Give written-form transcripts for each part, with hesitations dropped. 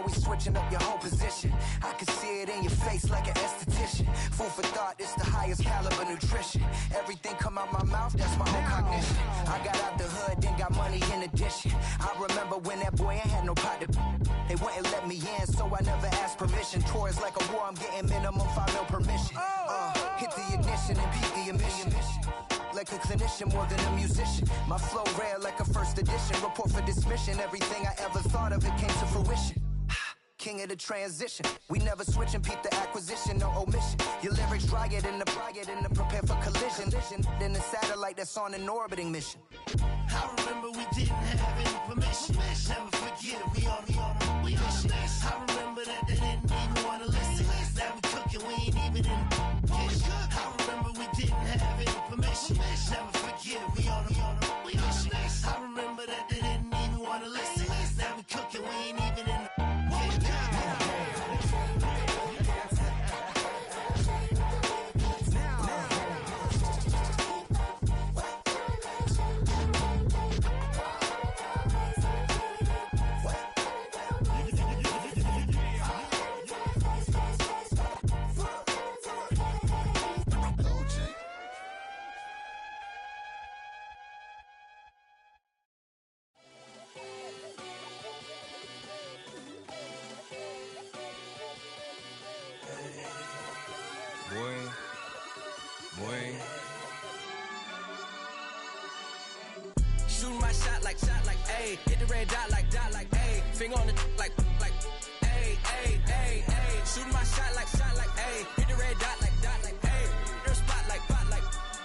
always switching up your whole position. I can see it in your face like an esthetician. Food for thought, it's the highest caliber nutrition. Everything come out my mouth, that's my whole cognition. I got out the hood, then got money in addition. I remember when that boy ain't had no pot to. They wouldn't let me in, so I never asked permission. Tours like a war, I'm getting minimum 5 mil permission. Hit the ignition and beat the emission. Like a clinician more than a musician. My flow rare like a first edition. Report for dismission. Everything I ever thought of, it came to fruition. King of the transition. We never switch and peep the acquisition, no omission. Your lyrics dry it in the prepare for collision. Then the satellite that's on an orbiting mission. I remember we didn't have any permission. Never forget it, we on a mission. I remember that they didn't even want to listen. Now we cooking, we ain't even in the kitchen. I remember we didn't have any permission. Never forget it, we on a mission. I remember that they didn't even want to listen. Now we cooking, we ain't even in the Shooting my shot like, ayy. Hit the red dot like, ayy. Finger on the like, ayy, ayy, ayy, ayy. Shooting my shot like, ayy. Hit the red dot like, ayy. Their spot like,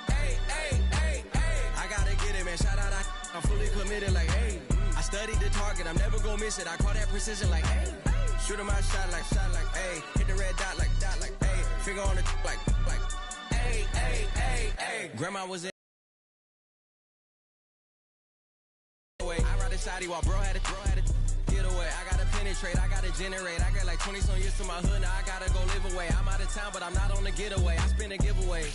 ayy, ayy, ayy, ayy. I gotta get it, man. Shout out, I'm fully committed like, ayy. I studied the target, I'm never gonna miss it. I call that precision like, ayy. Shooting my shot like, ayy. Hit the red dot like, ayy. Finger on the like, ayy, ayy, ayy, ayy. Grandma was in. While bro had it, get away. I gotta penetrate, I gotta generate. I got like 20 some years to my hood, now I gotta go live away. I'm out of town, but I'm not on the getaway. I spin a giveaway.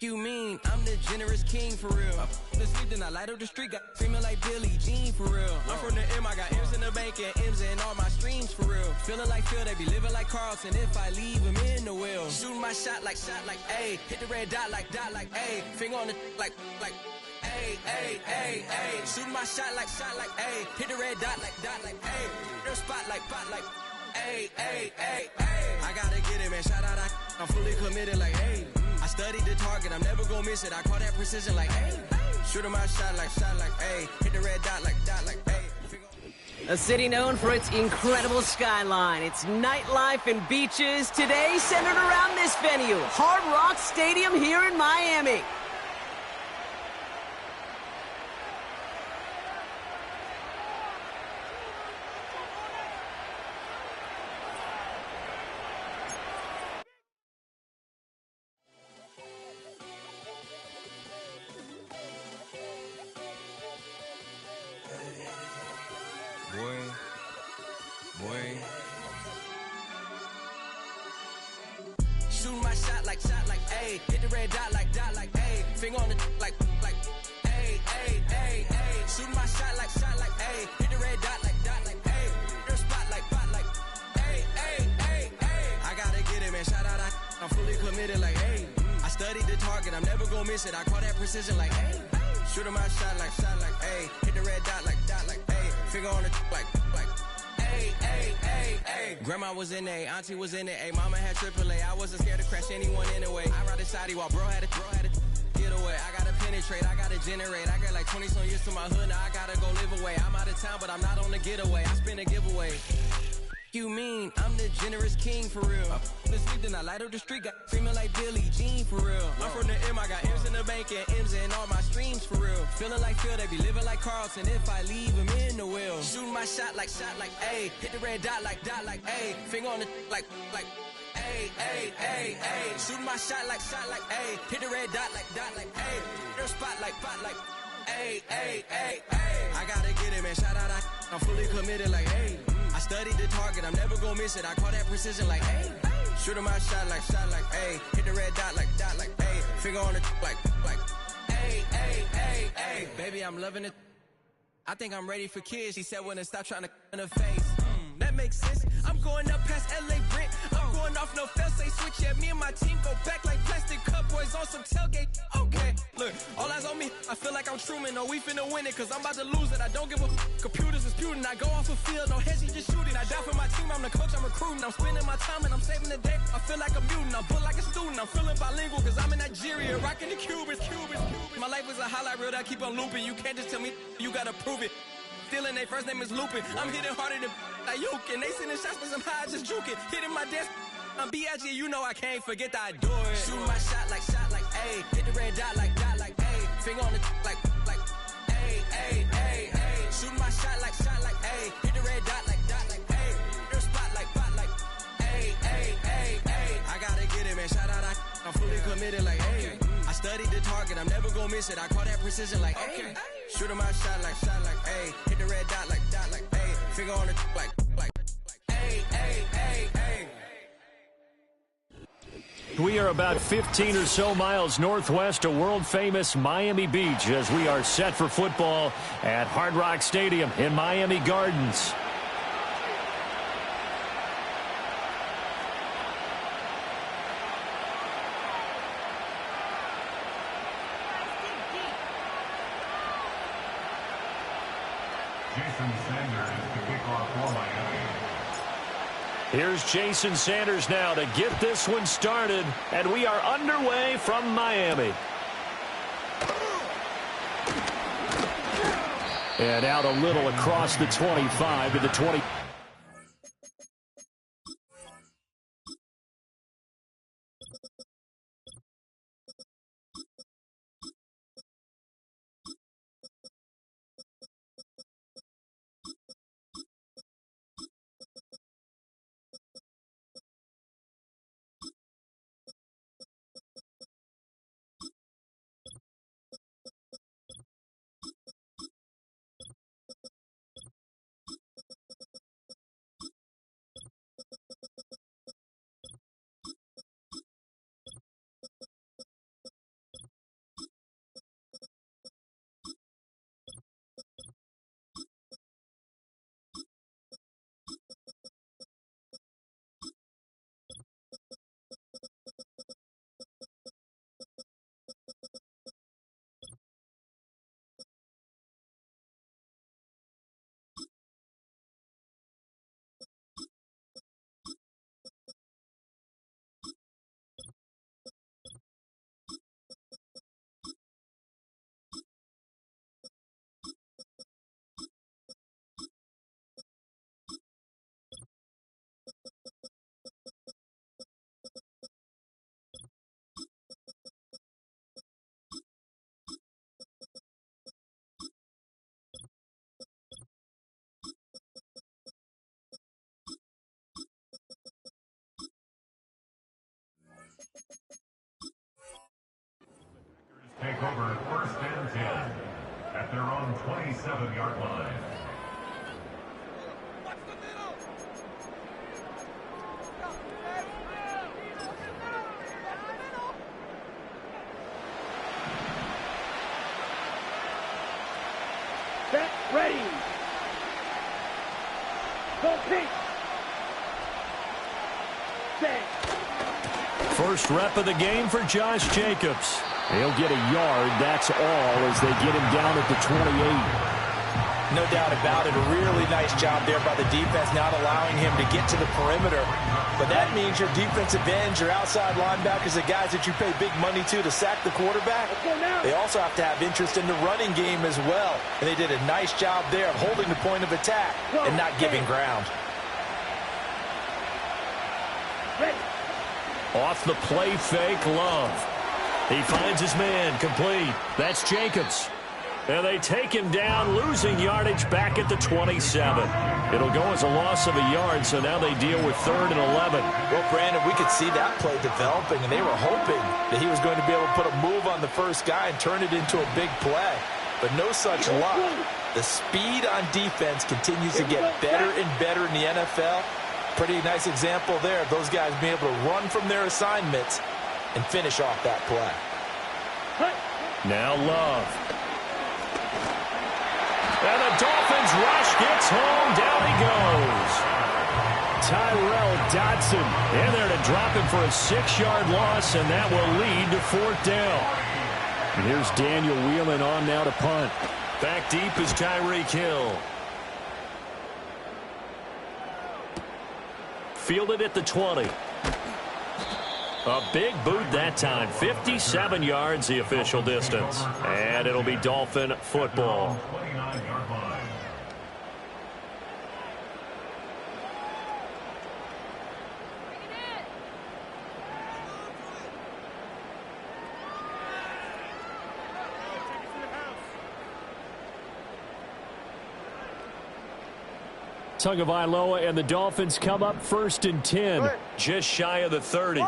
You mean I'm the generous king for real? I the sleep, then I light up the street. Got screaming like Billie Jean for real. I'm from the M, I got M's in the bank and M's in all my streams for real. Feeling like Phil, they be living like Carlton. If I leave him in the wheel, shooting my shot like, ayy. Hit the red dot like, ayy. Finger on the like. Ayy, ayy, ayy, ayy. Shooting my shot like, ayy. Hit the red dot like, ayy. Their spot like, ayy, ayy, ayy, ayy. I gotta get it, man. Shout out, I'm fully committed like, ayy. I studied the target, I'm never gonna miss it. I call that precision like, ayy. Shooting my shot like, ayy. Hit the red dot like, ayy. A city known for its incredible skyline, its nightlife and beaches, today centered around this venue, Hard Rock Stadium here in Miami. Shooting my shot like, ayy. Hit the red dot like, ayy. Finger on the like, ayy, ayy, ayy, ayy. Shooting my shot like, ayy. Hit the red dot like, ayy. Their spot like, ayy, ayy, ayy, ayy. I gotta get it, man. Shout out, I'm fully committed like, ayy. I studied the target, I'm never gonna miss it. I call that precision like, ayy. Shooting my shot like, ayy. Hit the red dot like, ayy. Finger on the like, ayy, ayy, ayy, ayy. Grandma was in A, auntie was in it, ayy. Mama had AAA, I wasn't scared to crash anyone anyway. I ride the side while bro had it, get away. I gotta penetrate, I gotta generate. I got like 20 some years to my hood, now I gotta go live away. I'm out of town, but I'm not on the getaway. I spin a giveaway. You mean I'm the generous king for real? The sleep, then I light up the street, got screaming like Billie Jean for real. I'm from the M, I got M's in the bank and M's in all my streams for real. Feeling like Phil, they be living like Carlton. If I leave him in the wheel, shooting my shot like, ayy. Hit the red dot like, ayy. Finger on the like, ayy, ayy, ayy, ayy. Shooting my shot like, ayy. Hit the red dot like, ayy. Their spot like, ayy, ayy, ayy, ayy. I gotta get it, man. Shout out, I'm fully committed like, ayy. I studied the target, I'm never gonna miss it. I call that precision like, ayy. Shooting my shot like, ayy. Hit the red dot like, ayy. Finger on the like, ayy, ayy, ayy, ayy. Baby, I'm loving it. I think I'm ready for kids. She said when to stop trying to in her face. Let that makes sense. I'm going up past LA Brent. I'm going off no fail, say switch. Yeah, me and my team go back like plastic cup boys on some tailgate. Okay, look, all eyes on me. I feel like I'm Truman. No, we finna win it, cause I'm about to lose it. I don't give a computers disputing. I go off a field, no hedging, just shooting. I die for my team, I'm the coach, I'm recruiting. I'm spending my time and I'm saving the day. I feel like a mutant, I'm built like a student. I'm feeling bilingual, cause I'm in Nigeria, rocking the Cubans. My life is a highlight reel that I keep on looping. You can't just tell me, you gotta prove it. Stealing, their first name is Lupin. I'm hitting harder than Ayuk, and they sending shots for some high, just juking. Hitting my desk, I'm B.I.G., you know I can't forget that I do it. Shooting my shot like, ayy. Hit the red dot like, ayy. Finger on the like, ayy, ayy, ayy, ayy. Shooting my shot like, ayy. Hit the red dot like, ayy. Your spot like, ayy, ayy, ayy, ayy. I gotta get it, man. Shout out, I'm fully committed like, ayy. I studied the target, I'm never gonna miss it. I call that precision like, ayy. Shooting my shot like, ayy. Hit the red dot like, ayy. Finger on the like, ayy, ayy, ayy, ayy. We are about 15 or so miles northwest of world-famous Miami Beach as we are set for football at Hard Rock Stadium in Miami Gardens. Jason Sanders to kick off for Miami. Here's Jason Sanders now to get this one started, and we are underway from Miami. And out a little across the 25 to the 20. Take over first and 10 at their own 27-yard line. Set, ready. Go kick. Set. First rep of the game for Josh Jacobs. He'll get a yard, that's all, as they get him down at the 28. No doubt about it. A really nice job there by the defense, not allowing him to get to the perimeter. But that means your defensive ends, your outside linebackers, the guys that you pay big money to sack the quarterback, they also have to have interest in the running game as well. And they did a nice job there of holding the point of attack and not giving ground. Off the play fake, Love. He finds his man, complete. That's Jacobs. And they take him down, losing yardage back at the 27. It'll go as a loss of a yard, so now they deal with 3rd and 11. Well, Brandon, we could see that play developing, and they were hoping that he was going to be able to put a move on the first guy and turn it into a big play. But no such luck. The speed on defense continues to get better and better in the NFL. Pretty nice example there of those guys being able to run from their assignments and finish off that play. Now Love. And the Dolphins rush gets home. Down he goes. Tyrell Dodson in there to drop him for a 6-yard loss, and that will lead to 4th down. And here's Daniel Whelan on now to punt. Back deep is Tyreek Hill. Fielded at the 20. A big boot that time. 57 yards the official distance. And it'll be Dolphin football. Tagovailoa and the Dolphins come up 1st and 10. Just shy of the 30.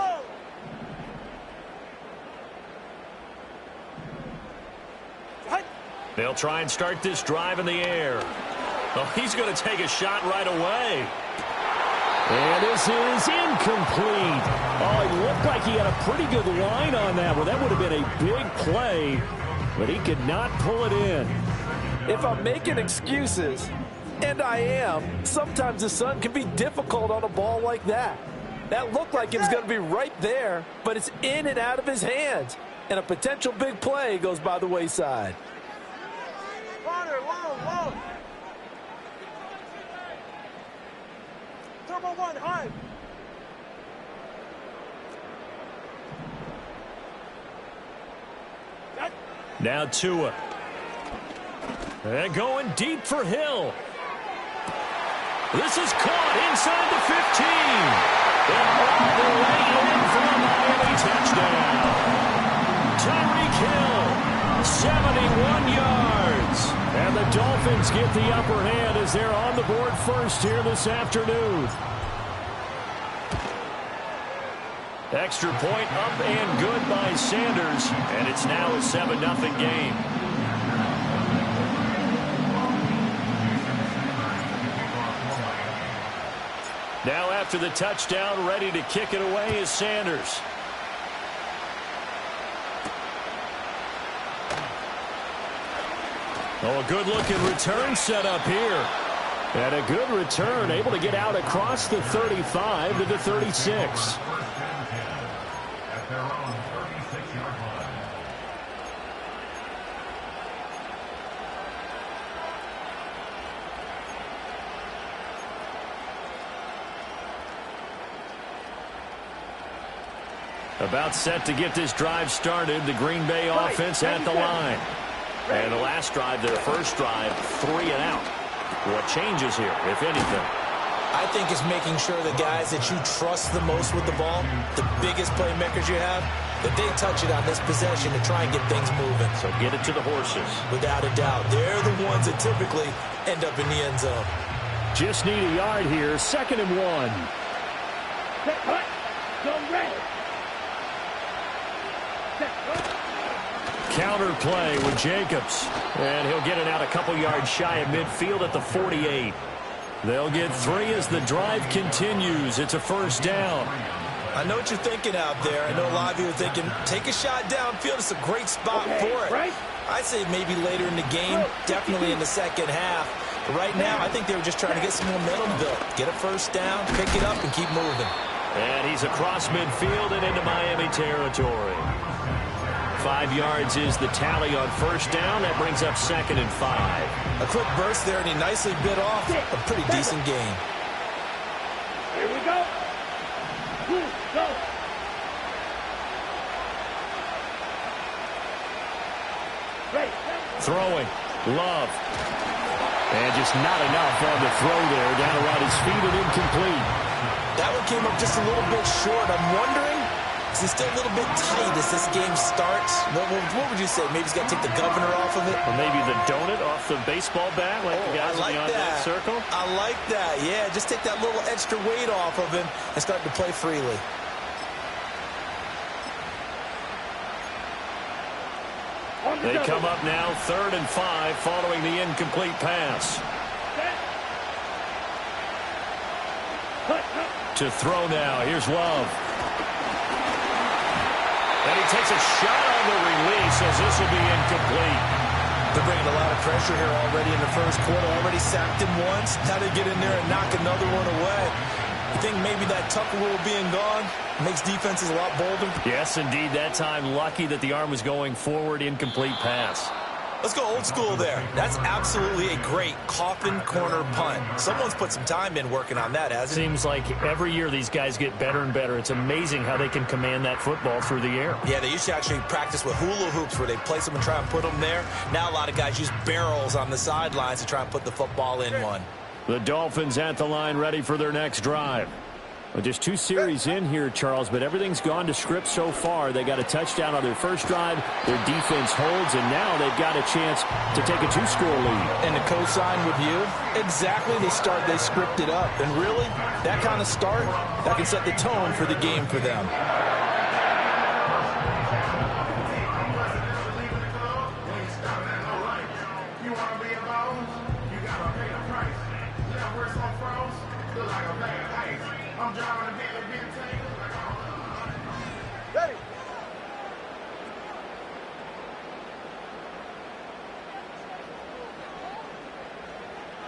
They'll try and start this drive in the air. Oh, he's going to take a shot right away. And this is incomplete. Oh, he looked like he had a pretty good line on that one. That would have been a big play, but he could not pull it in. If I'm making excuses, and I am, sometimes the sun can be difficult on a ball like that. That looked like it was going to be right there, but it's in and out of his hands. And a potential big play goes by the wayside. Long. Turbo 1, high. Now Tua. And going deep for Hill. This is caught inside the 15. And all the way in for a Miami touchdown. Tyreek Hill, 71 yards. And the Dolphins get the upper hand as they're on the board first here this afternoon. Extra point up and good by Sanders. And it's now a 7-0 game. Now after the touchdown, ready to kick it away is Sanders. Oh, a good-looking return set up here. And a good return, able to get out across the 35 to the 36. About set to get this drive started. The Green Bay offense at the line. And the last drive, their first drive, 3 and out. What changes here, if anything? I think it's making sure the guys that you trust the most with the ball, the biggest playmakers you have, that they touch it on this possession to try and get things moving. So get it to the horses. Without a doubt. They're the ones that typically end up in the end zone. Just need a yard here. 2nd and 1. Counter play with Jacobs. And he'll get it out a couple yards shy of midfield at the 48. They'll get 3 as the drive continues. It's a 1st down. I know what you're thinking out there. I know a lot of you are thinking, take a shot downfield. It's a great spot for it. I'd say maybe later in the game, definitely in the second half. But right now, I think they were just trying to get some momentum built. Get a 1st down, pick it up, and keep moving. And he's across midfield and into Miami territory. 5 yards is the tally on 1st down. That brings up 2nd and 5. A quick burst there, and he nicely bit off a pretty decent gain. Here we go. Go. Throwing. Love. And just not enough on the throw there. Down around his feet and incomplete. That one came up just a little bit short. I'm wondering, is he still a little bit tight as this game starts? What would you say? Maybe he's got to take the governor off of it? Or maybe the donut off the baseball bat like the guys in the on-deck circle? I like that. Yeah, just take that little extra weight off of him and start to play freely. They come up now 3rd and 5 following the incomplete pass. To throw now. Here's Love. And he takes a shot on the release as this will be incomplete. They're bringing a lot of pressure here already in the 1st quarter. Already sacked him once. Now they get in there and knock another one away. You think maybe that Tucker rule being gone makes defenses a lot bolder? Yes, indeed. That time, lucky that the arm was going forward, incomplete pass. Let's go old school there. That's absolutely a great coffin corner punt. Someone's put some time in working on that, hasn't it? Seems like every year these guys get better and better. It's amazing how they can command that football through the air. Yeah, they used to actually practice with hula hoops where they place them and try and put them there. Now a lot of guys use barrels on the sidelines to try and put the football in one. The Dolphins at the line ready for their next drive. Well, just 2 series in here, Charles, but everything's gone to script so far. They got a touchdown on their first drive. Their defense holds, and now they've got a chance to take a 2-score lead. And to co-sign with you, exactly the start they scripted up. And really, that kind of start, that can set the tone for the game for them.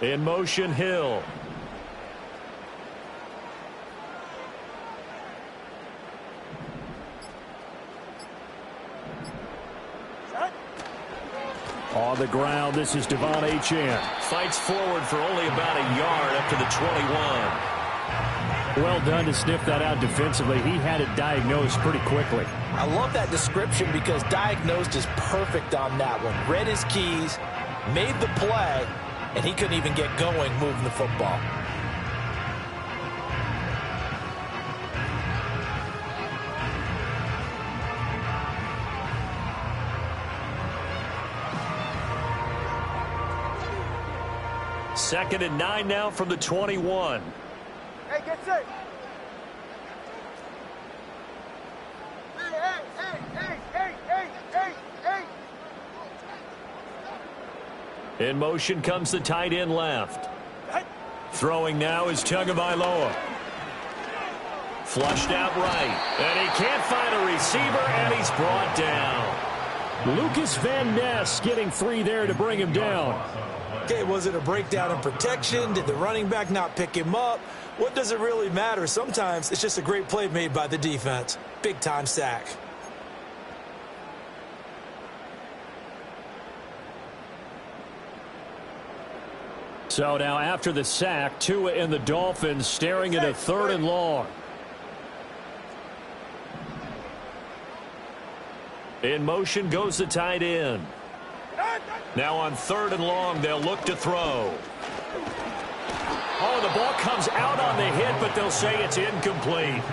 In motion, Hill. On the ground, this is Devon Achane. Fights forward for only about a yard up to the 21. Well done to sniff that out defensively. He had it diagnosed pretty quickly. I love that description because diagnosed is perfect on that one. Read his keys, made the play, and he couldn't even get going moving the football. Second and 9 now from the 21. Hey, get set. In motion comes the tight end left. Throwing now is Tagovailoa. Flushed out right. And he can't find a receiver, and he's brought down. Lucas Van Ness getting 3 there to bring him down. Okay, was it a breakdown in protection? Did the running back not pick him up? What does it really matter? Sometimes it's just a great play made by the defense. Big-time sack. So now after the sack, Tua and the Dolphins staring at a 3rd and long. In motion goes the tight end. Now on 3rd and long, they'll look to throw. Oh, the ball comes out on the hit, but they'll say it's incomplete.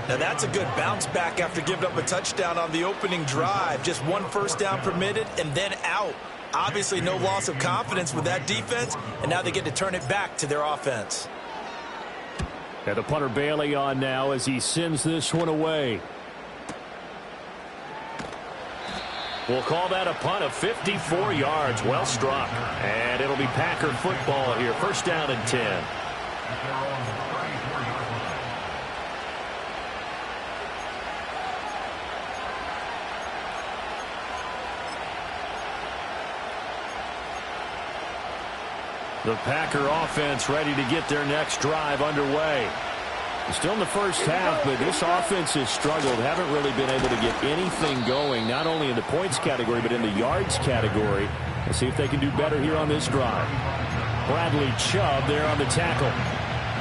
Now that's a good bounce back after giving up a touchdown on the opening drive. Just 1 first down permitted and then out. Obviously no loss of confidence with that defense, and now they get to turn it back to their offense. And the punter Bailey on now as he sends this one away. We'll call that a punt of 54 yards. Well struck. And it'll be Packer football here. First down and 10. The Packer offense ready to get their next drive underway. Still in the first half, but this offense has struggled. Haven't really been able to get anything going, not only in the points category, but in the yards category. Let's see if they can do better here on this drive. Bradley Chubb there on the tackle.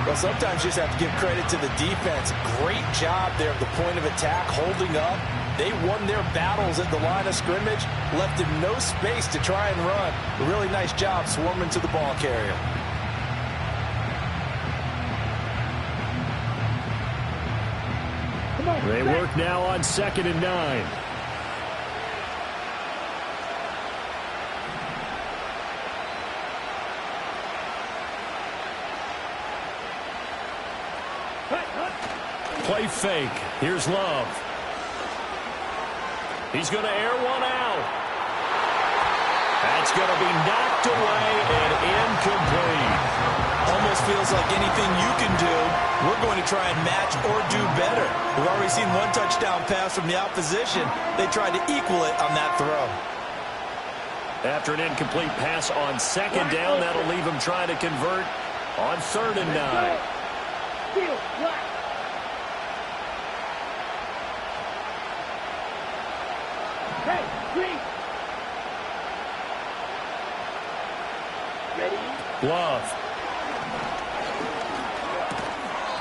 Well, sometimes you just have to give credit to the defense. Great job there at the point of attack, holding up. They won their battles at the line of scrimmage, left him no space to try and run. A really nice job swarming to the ball carrier. They work now on 2nd and 9. Play fake. Here's Love. He's going to air one out. That's going to be knocked away and incomplete. Almost feels like anything you can do, we're going to try and match or do better. We've already seen 1 touchdown pass from the opposition. They tried to equal it on that throw. After an incomplete pass on 2nd down, that'll leave him trying to convert on 3rd and 9. Love.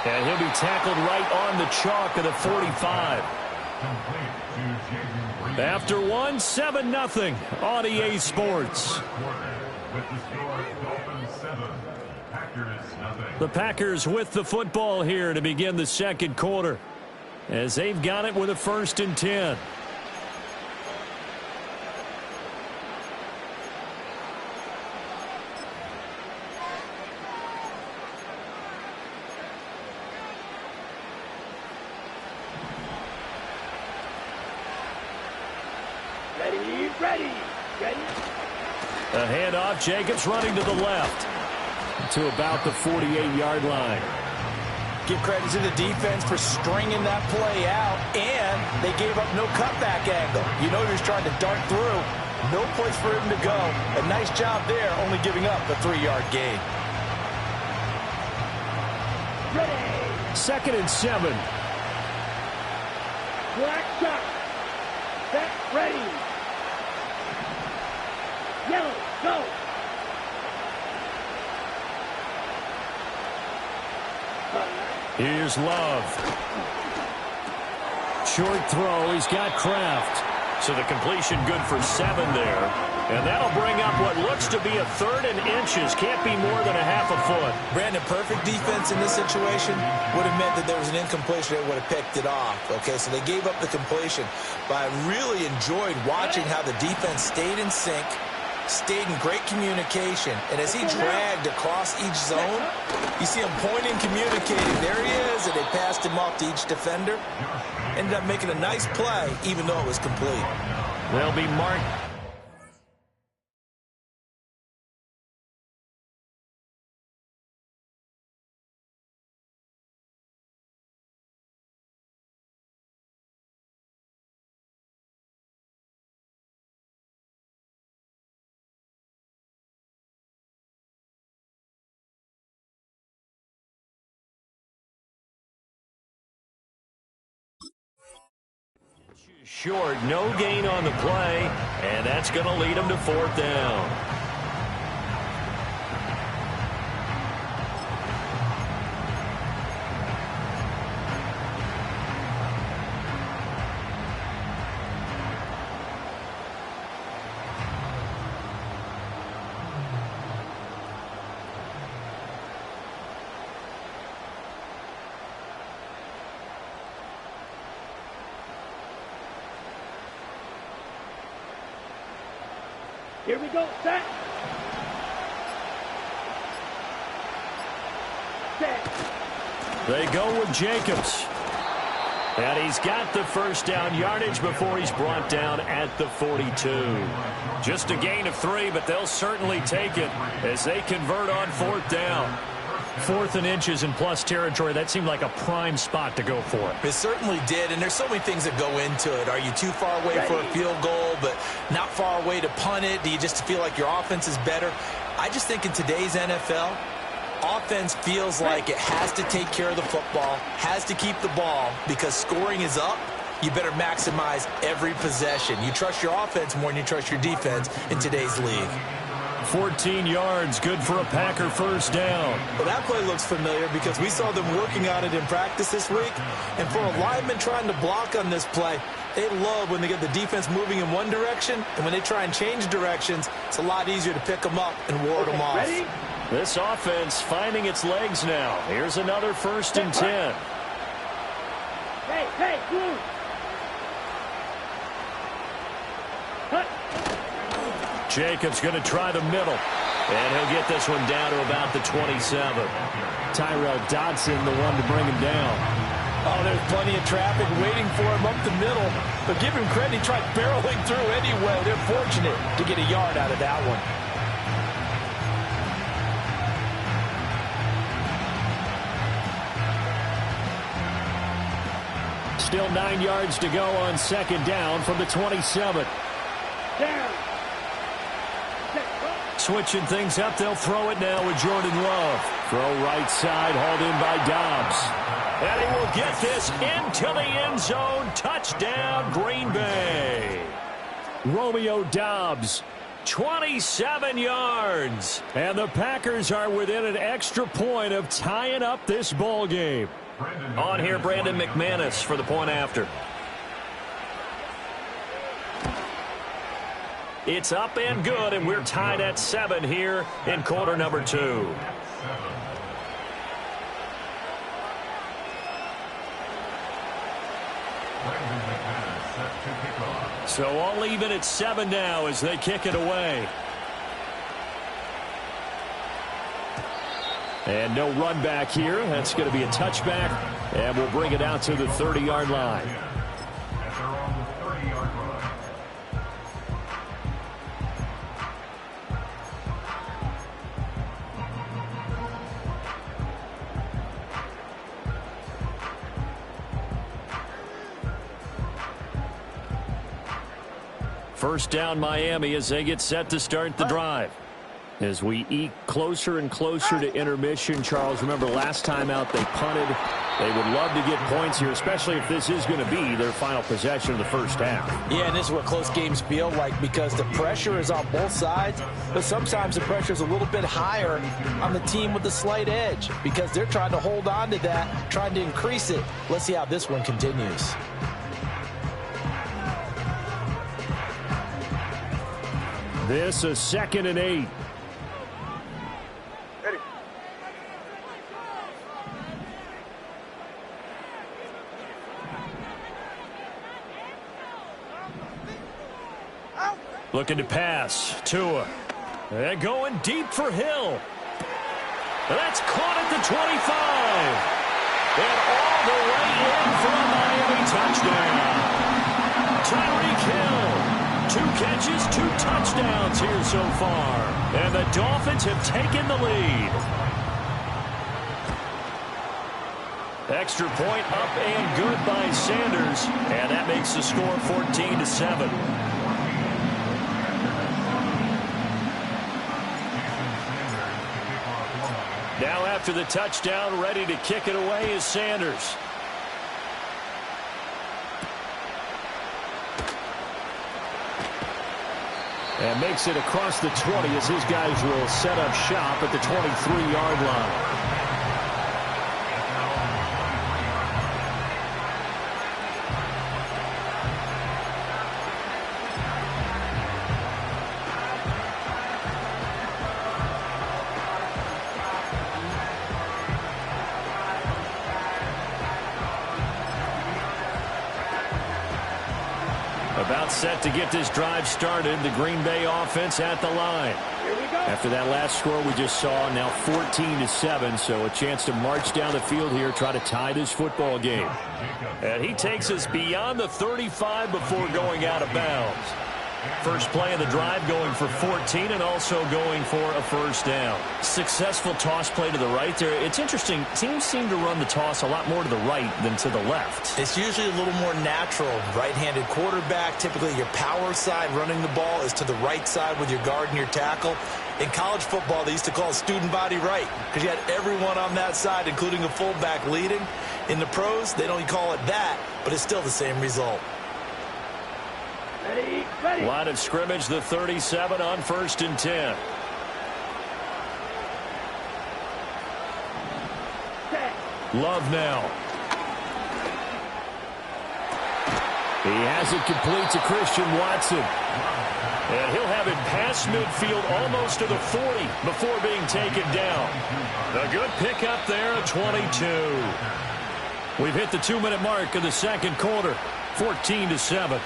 And he'll be tackled right on the chalk of the 45. After one, 7-0 on EA Sports. The Packers with the football here to begin the second quarter, as they've got it with a 1st and 10. A handoff, Jacobs running to the left to about the 48-yard line. Give credit to the defense for stringing that play out, and they gave up no cutback angle. You know he was trying to dart through. No place for him to go. A nice job there, only giving up a 3-yard gain. 2nd and 7. Black shot. Set, ready. Yellow, go. Here's Love. Short throw. He's got Kraft. So the completion good for 7 there. And that'll bring up what looks to be a 3rd and inches. Can't be more than a half a foot. Brandon, perfect defense in this situation would have meant that there was an incompletion that would have picked it off. Okay, so they gave up the completion. But I really enjoyed watching how the defense stayed in sync, stayed in great communication, and as he dragged across each zone, you see him pointing, communicating. There he is, and they passed him off to each defender. Ended up making a nice play, even though it was complete. They'll be marked. Short, no gain on the play, and that's going to lead them to 4th down. Here we go, set. Set. They go with Jacobs. And he's got the 1st down yardage before he's brought down at the 42. Just a gain of 3, but they'll certainly take it as they convert on 4th down. 4th and inches in plus territory. That seemed like a prime spot to go for. It certainly did, and there's so many things that go into it. Are you too far away for a field goal, but not far away to punt it? Do you just feel like your offense is better? I just think in today's NFL, offense feels like it has to take care of the football, has to keep the ball, because scoring is up. You better maximize every possession. You trust your offense more than you trust your defense in today's league. 14 yards, good for a Packer 1st down. Well, that play looks familiar because we saw them working on it in practice this week. And for a lineman trying to block on this play, they love when they get the defense moving in one direction. And when they try and change directions, it's a lot easier to pick them up and ward them off. Ready? This offense finding its legs now. Here's another 1st and 10. Hey, blue. Cut. Jacobs going to try the middle. And he'll get this one down to about the 27. Tyrell Dodson, the one to bring him down. Oh, there's plenty of traffic waiting for him up the middle. But give him credit, he tried barreling through anyway. They're fortunate to get a yard out of that one. Still 9 yards to go on 2nd down from the 27. Down. Switching things up, they'll throw it now with Jordan Love. Throw right side, hauled in by Dobbs. And he will get this into the end zone. Touchdown, Green Bay. Romeo Dobbs 27 yards. And the Packers are within an extra point of tying up this ball game. On here, Brandon McManus for the point after. It's up and good, and we're tied at 7 here in quarter number 2. So all even at 7 now as they kick it away. And no run back here. That's going to be a touchback, and we'll bring it out to the 30-yard line. First down Miami as they get set to start the drive. As we eke closer and closer to intermission, Charles, remember last time out they punted. They would love to get points here, especially if this is going to be their final possession of the first half. Yeah, and this is what close games feel like because the pressure is on both sides, but sometimes the pressure is a little bit higher on the team with the slight edge because they're trying to hold on to that, trying to increase it. Let's see how this one continues. This is 2nd and 8. Ready. Looking to pass. Tua. They're going deep for Hill. That's caught at the 25. And all the way in for a Miami touchdown. Tyreek Hill. 2 catches, 2 touchdowns here so far. And the Dolphins have taken the lead. Extra point up and good by Sanders. And that makes the score 14-7. Now after the touchdown, ready to kick it away is Sanders. And makes it across the 20 as his guys will set up shop at the 23-yard line. About set to get this drive started. The Green Bay offense at the line. Here we go. After that last score we just saw, now 14-7, so a chance to march down the field here, try to tie this football game. And he takes us beyond the 35 before going out of bounds. First play of the drive going for 14 and also going for a first down. Successful toss play to the right there. It's interesting. Teams seem to run the toss a lot more to the right than to the left. It's usually a little more natural. Right-handed quarterback, typically your power side running the ball is to the right side with your guard and your tackle. In college football, they used to call student body right because you had everyone on that side, including a fullback leading. In the pros, they don't call it that, but it's still the same result. Ready, ready. Line of scrimmage, the 37 on 1st and 10. Love now. He has it complete to Christian Watson. And he'll have it past midfield almost to the 40 before being taken down. A good pickup there at 22. We've hit the 2-minute mark of the second quarter. 14-7.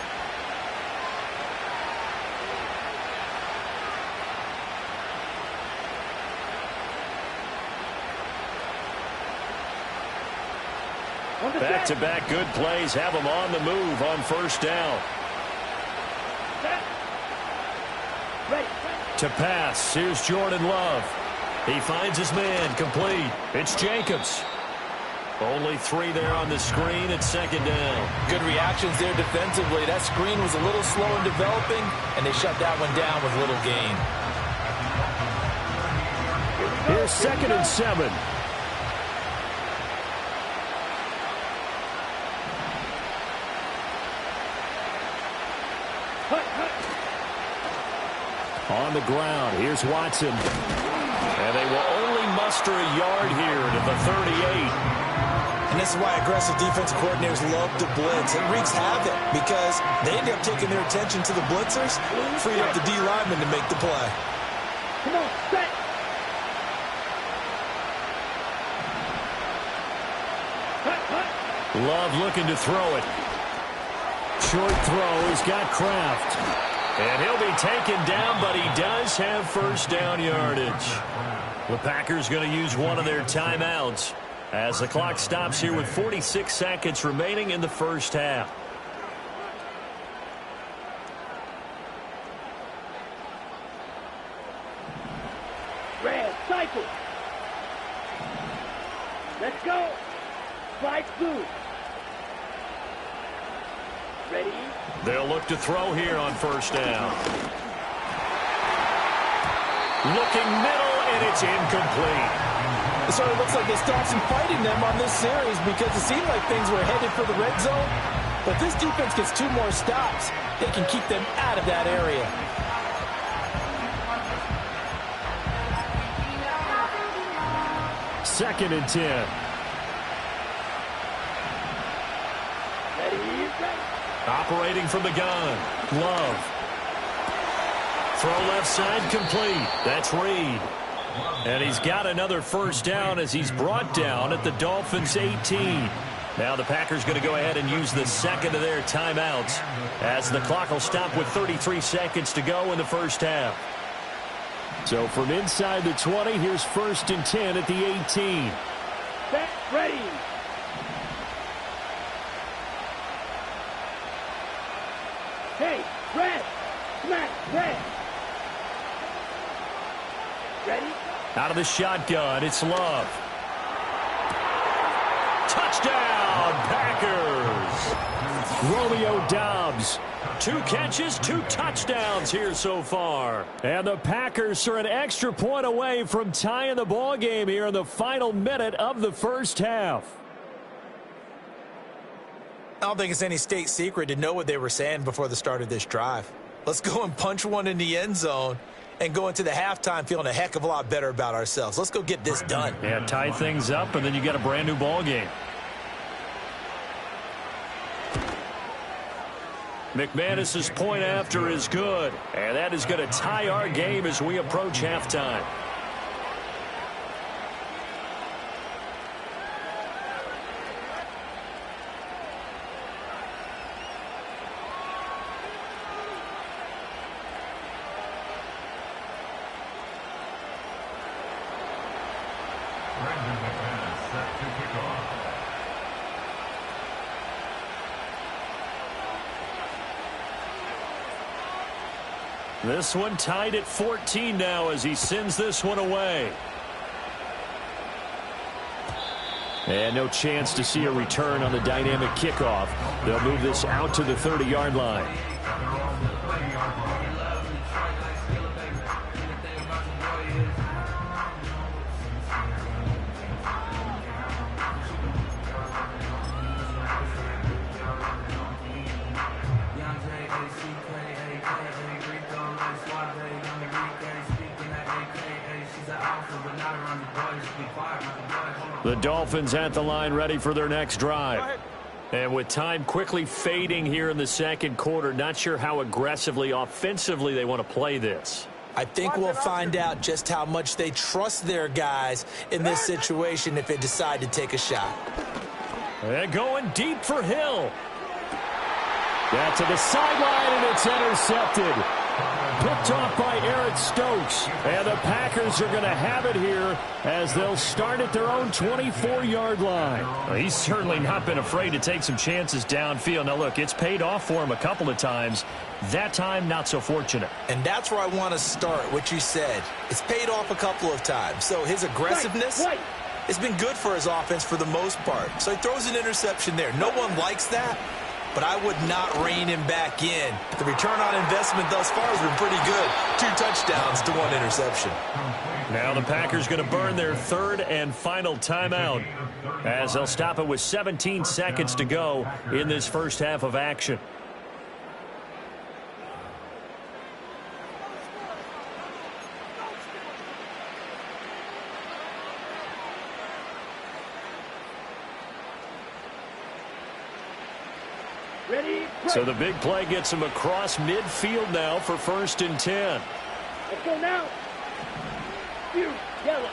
Back-to-back good plays have them on the move on first down. To pass, here's Jordan Love. He finds his man, complete. It's Jacobs. Only 3 there on the screen at second down. Good reactions there defensively. That screen was a little slow in developing, and they shut that one down with little gain. Here's 2nd and 7. On the ground, here's Watson. And they will only muster a yard here to the 38. And this is why aggressive defensive coordinators love to blitz. It wreaks havoc because they end up taking their attention to the blitzers, freed up the D lineman to make the play. Come on, set. Love looking to throw it. Short throw, he's got Kraft. And he'll be taken down, but he does have first down yardage. The Packers going to use one of their timeouts as the clock stops here with 46 seconds remaining in the first half. Red, cycle. Let's go. Slide through. Ready? They'll look to throw here on first down. Looking middle, and it's incomplete. It sort of looks like they stopped some fighting them on this series because it seemed like things were headed for the red zone. But this defense gets 2 more stops. They can keep them out of that area. Second and 10. Operating from the gun. Love. Throw left side complete. That's Reed. And he's got another first down as he's brought down at the Dolphins' 18. Now the Packers going to go ahead and use the second of their timeouts as the clock will stop with 33 seconds to go in the first half. So from inside the 20, here's first and 10 at the 18. Set, ready. Hey, red. Smack, red. Ready? Out of the shotgun, it's Love. Touchdown, Packers! Romeo Doubs. 2 catches, 2 touchdowns here so far. And the Packers are an extra point away from tying the ball game here in the final minute of the first half. I don't think it's any state secret to know what they were saying before the start of this drive. Let's go and punch one in the end zone and go into the halftime feeling a heck of a lot better about ourselves. Let's go get this done. Yeah, tie things up, and then you get a brand new ball game. McManus's point after is good, and that is going to tie our game as we approach halftime. Brandon McManus set to kick off. This one tied at 14 now as he sends this one away. And no chance to see a return on the dynamic kickoff. They'll move this out to the 30-yard line. The Dolphins at the line ready for their next drive. And with time quickly fading here in the second quarter, not sure how aggressively, offensively they want to play this. I think we'll find out just how much they trust their guys in this situation if they decide to take a shot. And going deep for Hill. That's to the sideline, and it's intercepted. Picked off by Eric Stokes. And the Packers are going to have it here as they'll start at their own 24-yard line. Well, he's certainly not been afraid to take some chances downfield. Now, look, it's paid off for him a couple of times. That time, not so fortunate. And that's where I want to start, what you said. It's paid off a couple of times. So his aggressiveness has been good for his offense for the most part. So he throws an interception there. No one likes that. But I would not rein him back in. The return on investment thus far has been pretty good. 2 touchdowns to 1 interception. Now the Packers going to burn their third and final timeout as they'll stop it with 17 seconds to go in this first half of action. Ready? So the big play gets him across midfield now for 1st and 10. Let's go now. You, yellow.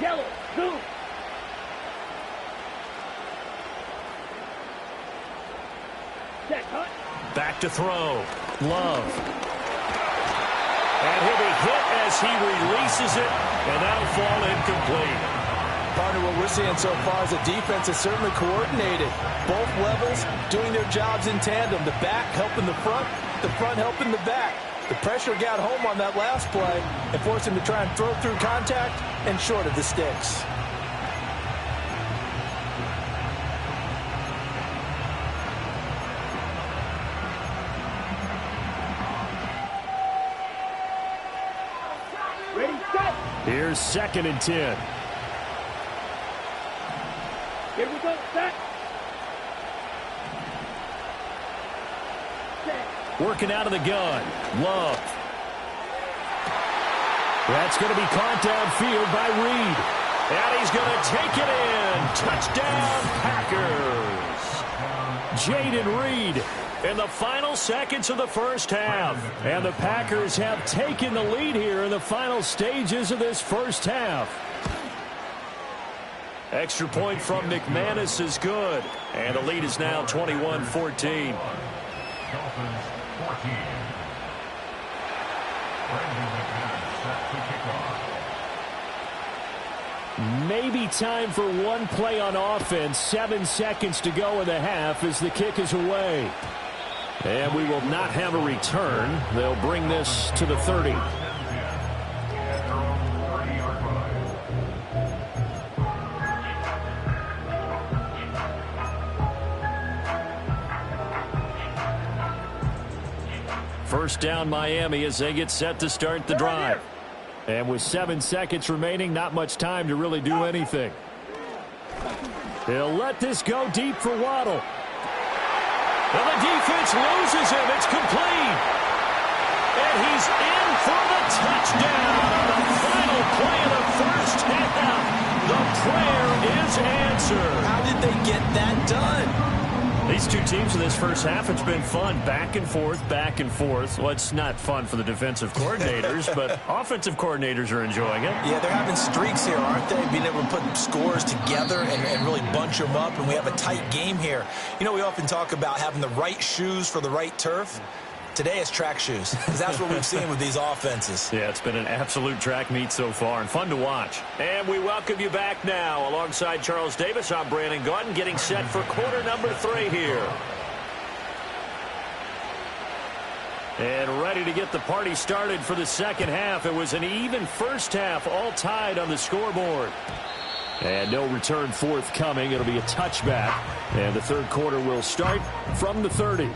Yellow, zoom. Check, hut. Back to throw. Love. And he'll be hit as he releases it, and that'll fall incomplete. Partner, what we're seeing so far is the defense is certainly coordinated. Both levels doing their jobs in tandem. The back helping the front helping the back. The pressure got home on that last play and forced him to try and throw through contact and short of the sticks. Ready, set. Here's 2nd and 10. Here we go, set. Set. Working out of the gun. Love. That's going to be caught downfield by Reed. And he's going to take it in. Touchdown, Packers. Jaden Reed in the final seconds of the first half. And the Packers have taken the lead here in the final stages of this first half. Extra point from McManus is good. And the lead is now 21-14. Dolphins 14. Brandon McManus set to kick off. Maybe time for one play on offense. 7 seconds to go in the half as the kick is away. And we will not have a return. They'll bring this to the 30. First down Miami as they get set to start the drive. And with 7 seconds remaining, not much time to really do anything. They'll let this go deep for Waddle. And the defense loses him. It's complete. And he's in for the touchdown on the final play of the first half. The prayer is answered. How did they get that done? These two teams in this first half, it's been fun. Back and forth, back and forth. Well, it's not fun for the defensive coordinators, but offensive coordinators are enjoying it. Yeah, they're having streaks here, aren't they? Being able to put scores together and really bunch them up, and we have a tight game here. You know, we often talk about having the right shoes for the right turf. Today it's track shoes, because that's what we've seen with these offenses. Yeah, it's been an absolute track meet so far, and fun to watch. And we welcome you back now. Alongside Charles Davis, I'm Brandon Gaudin, getting set for quarter number 3 here. And ready to get the party started for the second half. It was an even first half, all tied on the scoreboard. And no return forthcoming. It'll be a touchback. And the third quarter will start from the 30.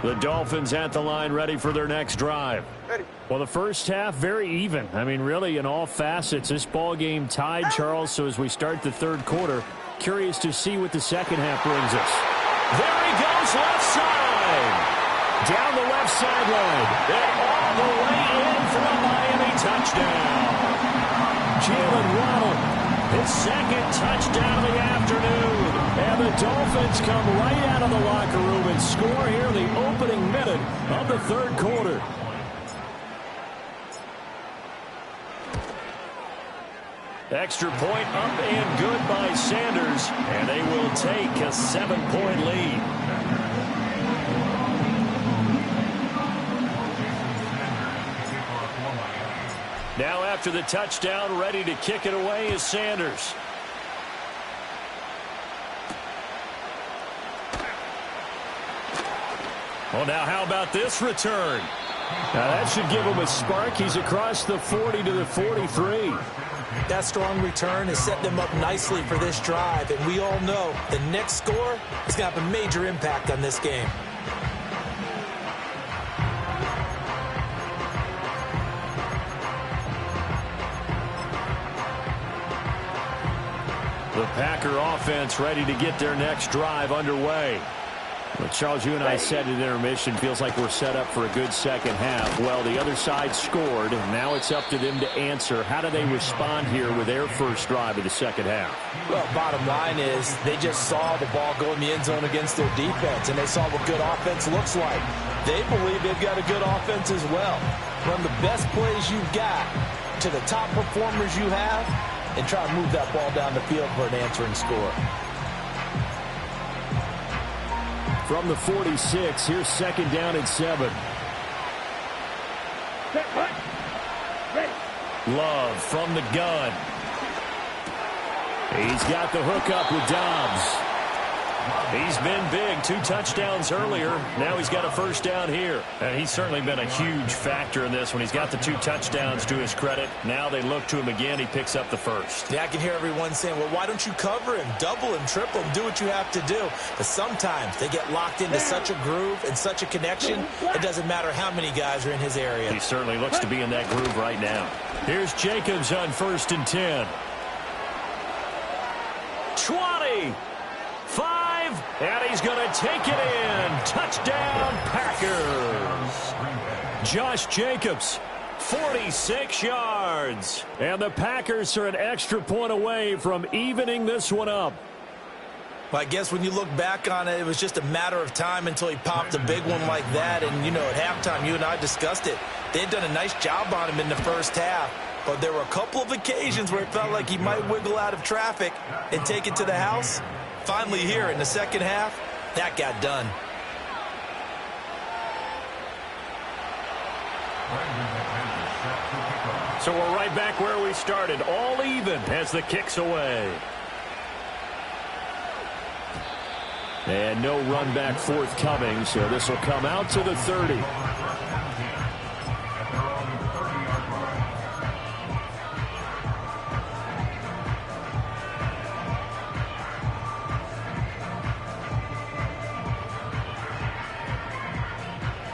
The Dolphins at the line, ready for their next drive. Ready. Well, the first half, very even. I mean, really, in all facets, this ball game tied, Charles. So as we start the third quarter, curious to see what the second half brings us. There he goes, left side. Down the left sideline. And all the way in for a Miami touchdown. Jalen Waddle, his second touchdown of the afternoon. And the Dolphins come right out of the locker room and score here in the opening minute of the third quarter. Extra point up and good by Sanders. And they will take a 7-point lead. Now after the touchdown, ready to kick it away is Sanders. Well, now how about this return? Now that should give him a spark. He's across the 40 to the 43. That strong return has set them up nicely for this drive, and we all know the next score is going to have a major impact on this game. The Packer offense ready to get their next drive underway. Well, Charles, you and I said at intermission, feels like we're set up for a good second half. Well, the other side scored, and now it's up to them to answer. How do they respond here with their first drive of the second half? Well, bottom line is they just saw the ball go in the end zone against their defense, and they saw what good offense looks like. They believe they've got a good offense as well. Run the best plays you've got to the top performers you have, and try to move that ball down the field for an answering score. From the 46, here's second down and 7. Set, hut. Ready. Love from the gun. He's got the hook up with Dobbs. He's been big. 2 touchdowns earlier. Now he's got a first down here. And he's certainly been a huge factor in this when he's got the 2 touchdowns to his credit. Now they look to him again. He picks up the first. Yeah, I can hear everyone saying, well, why don't you cover him, double him, triple him, do what you have to do. But sometimes they get locked into such a groove and such a connection, it doesn't matter how many guys are in his area. He certainly looks to be in that groove right now. Here's Jacobs on 1st and 10. 20. 5, and he's going to take it in. Touchdown, Packers. Josh Jacobs, 46 yards. And the Packers are an extra point away from evening this one up. Well, I guess when you look back on it, it was just a matter of time until he popped a big one like that. And, you know, at halftime, you and I discussed it. They had done a nice job on him in the first half. But there were a couple of occasions where it felt like he might wiggle out of traffic and take it to the house. Finally here in the second half, that got done. So we're right back where we started, all even as the kick's away. And no run back forthcoming, so this will come out to the 30.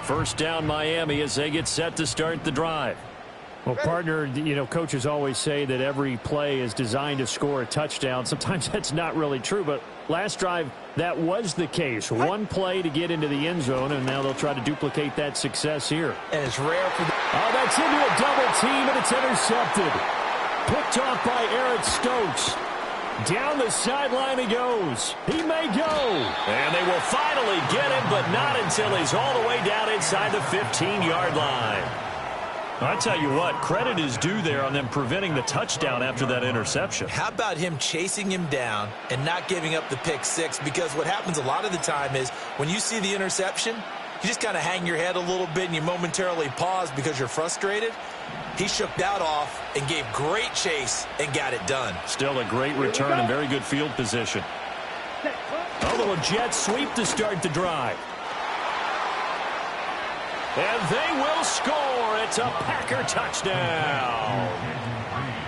First down, Miami, as they get set to start the drive. Well, partner, you know, coaches always say that every play is designed to score a touchdown. Sometimes that's not really true, but last drive, that was the case. One play to get into the end zone, and now they'll try to duplicate that success here. And it's rare for the... Oh, that's into a double team, and it's intercepted. Picked off by Eric Stokes. Down the sideline he goes. He may go. And they will finally get him, but not until he's all the way down inside the 15-yard line. I tell you what, credit is due there on them preventing the touchdown after that interception. How about him chasing him down and not giving up the pick six? Because what happens a lot of the time is when you see the interception, you just kind of hang your head a little bit and you momentarily pause because you're frustrated. He shook that off and gave great chase and got it done. Still a great return and very good field position. A little jet sweep to start the drive. And they will score. It's a Packer touchdown.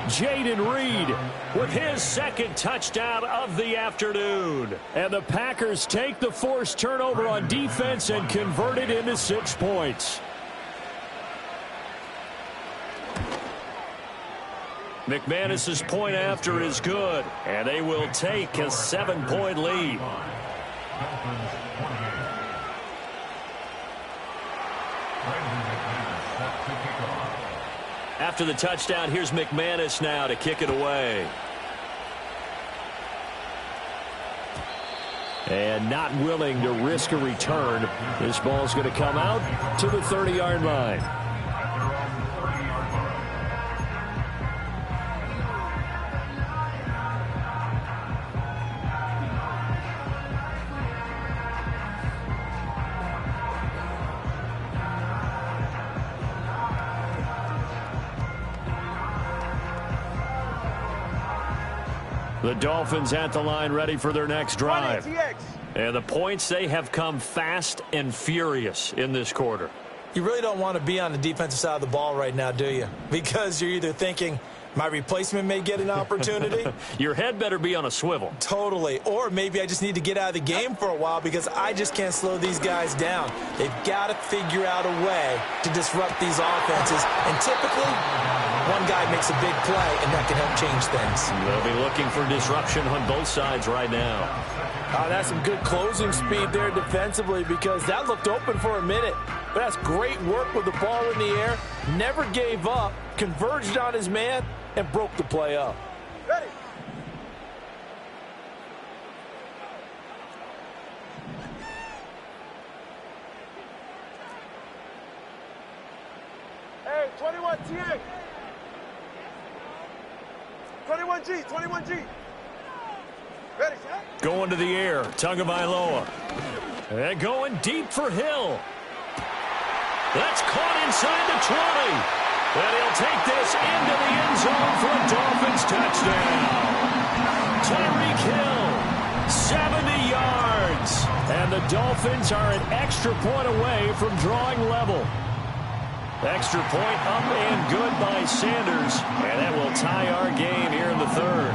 Jaden Reed with his second touchdown of the afternoon. And the Packers take the forced turnover on defense and convert it into 6 points. McManus's point after is good, and they will take a 7-point lead. After the touchdown, here's McManus now to kick it away. And not willing to risk a return. This ball's going to come out to the 30-yard line. The Dolphins at the line ready for their next drive. And the points, they have come fast and furious in this quarter. You really don't want to be on the defensive side of the ball right now, do you? Because you're either thinking, My replacement may get an opportunity. Your head better be on a swivel. Totally. Or maybe I just need to get out of the game for a while because I just can't slow these guys down. They've got to figure out a way to disrupt these offenses. And typically, one guy makes a big play, and that can help change things. They'll be looking for disruption on both sides right now. That's some good closing speed there defensively because that looked open for a minute. But that's great work with the ball in the air. Never gave up, converged on his man, and broke the play up. Ready. Hey, 21 TA. 21G, 21G. Ready, set. Going to the air, Tagovailoa. And going deep for Hill. That's caught inside the 20. And he'll take this into the end zone for a Dolphins touchdown. Tyreek Hill, 70 yards. And the Dolphins are an extra point away from drawing level. Extra point up and good by Sanders. And that will tie our game here in the third.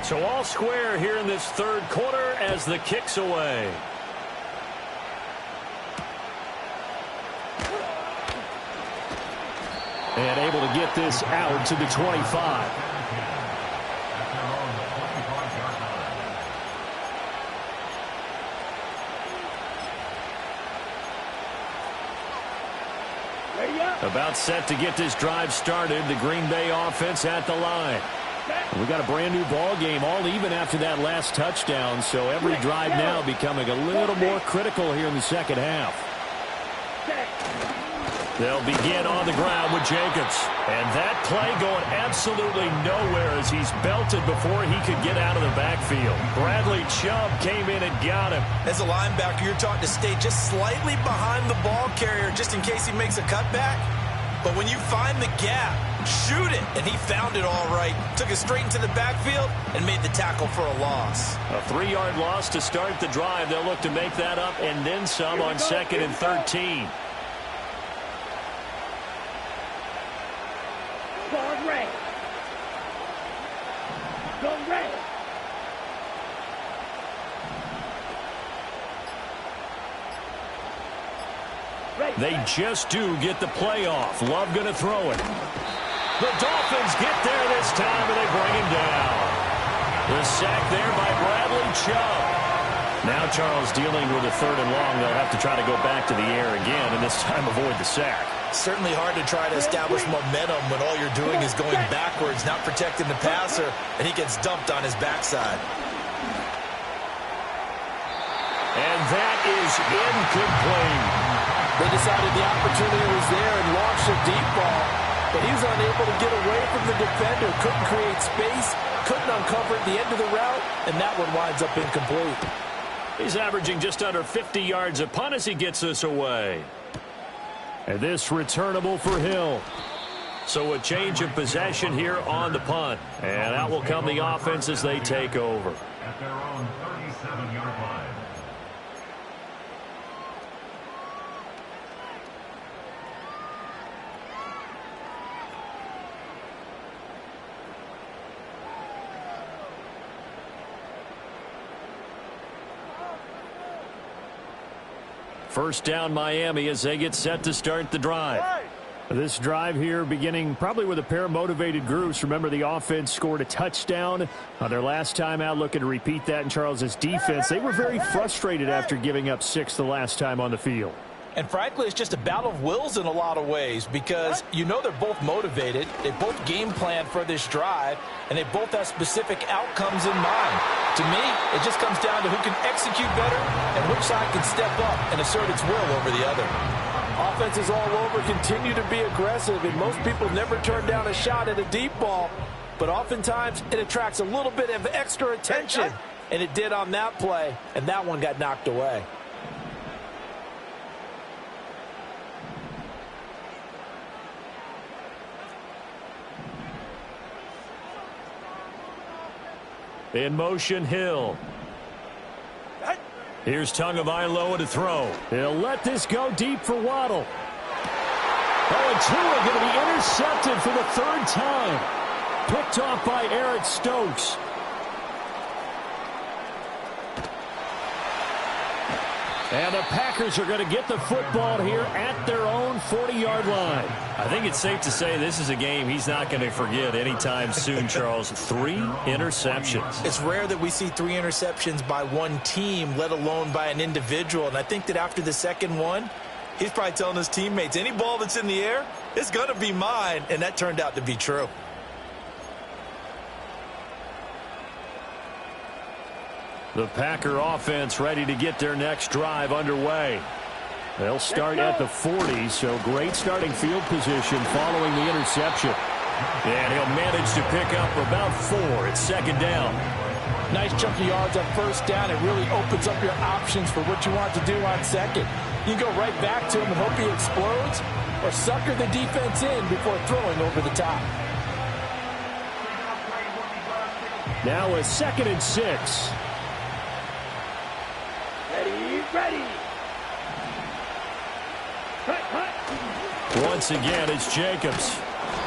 So all square here in this third quarter as the kick's away. And able to get this out to the 25. About set to get this drive started. The Green Bay offense at the line. We got a brand new ball game, all even after that last touchdown, so every drive now becoming a little more critical here in the second half. They'll begin on the ground with Jacobs. And that play going absolutely nowhere as he's belted before he could get out of the backfield. Bradley Chubb came in and got him. As a linebacker, you're taught to stay just slightly behind the ball carrier just in case he makes a cutback. But when you find the gap, shoot it. And he found it all right. Took it straight into the backfield and made the tackle for a loss. A 3-yard loss to start the drive. They'll look to make that up and then some on 2nd and 13. Guard red. Go red. They just do get the play off. Love going to throw it. The Dolphins get there this time, and they bring him down. The sack there by Bradley Chubb. Now Charles dealing with a 3rd and long. They'll have to try to go back to the air again, and this time avoid the sack. Certainly hard to try to establish momentum when all you're doing is going backwards, not protecting the passer, and he gets dumped on his backside. And that is incomplete. They decided the opportunity was there and launched a deep ball, but he was unable to get away from the defender, couldn't create space, couldn't uncover at the end of the route, and that one winds up incomplete. He's averaging just under 50 yards a punt as he gets this away. And this returnable for Hill. So a change of possession here on the punt. And out will come the offense as they take over. At their own 37-yard line. First down Miami as they get set to start the drive. This drive here beginning probably with a pair of motivated groups. Remember, the offense scored a touchdown on their last time out, looking to repeat that in Charles's defense. They were very frustrated after giving up 6 the last time on the field. And frankly, it's just a battle of wills in a lot of ways because you know they're both motivated. They both game plan for this drive, and they both have specific outcomes in mind. To me, it just comes down to who can execute better and which side can step up and assert its will over the other. Offenses all over continue to be aggressive, and most people never turn down a shot at a deep ball. But oftentimes, it attracts a little bit of extra attention, and it did on that play, and that one got knocked away. In motion, Hill. Here's Tagovailoa to throw. He'll let this go deep for Waddle. Oh, and Tua going to be intercepted for the third time. Picked off by Eric Stokes. And the Packers are going to get the football here at their own 40-yard line. I think it's safe to say this is a game he's not going to forget anytime soon, Charles. 3 interceptions. It's rare that we see 3 interceptions by one team, let alone by an individual. And I think that after the second one, he's probably telling his teammates, any ball that's in the air, it's going to be mine. And that turned out to be true. The Packer offense ready to get their next drive underway. They'll start at the 40, so great starting field position following the interception. And he'll manage to pick up about 4. It's second down. Nice chunk of yards on first down. It really opens up your options for what you want to do on second. You can go right back to him and hope he explodes, or sucker the defense in before throwing over the top. Now a 2nd and 6. Ready. Once again, it's Jacobs.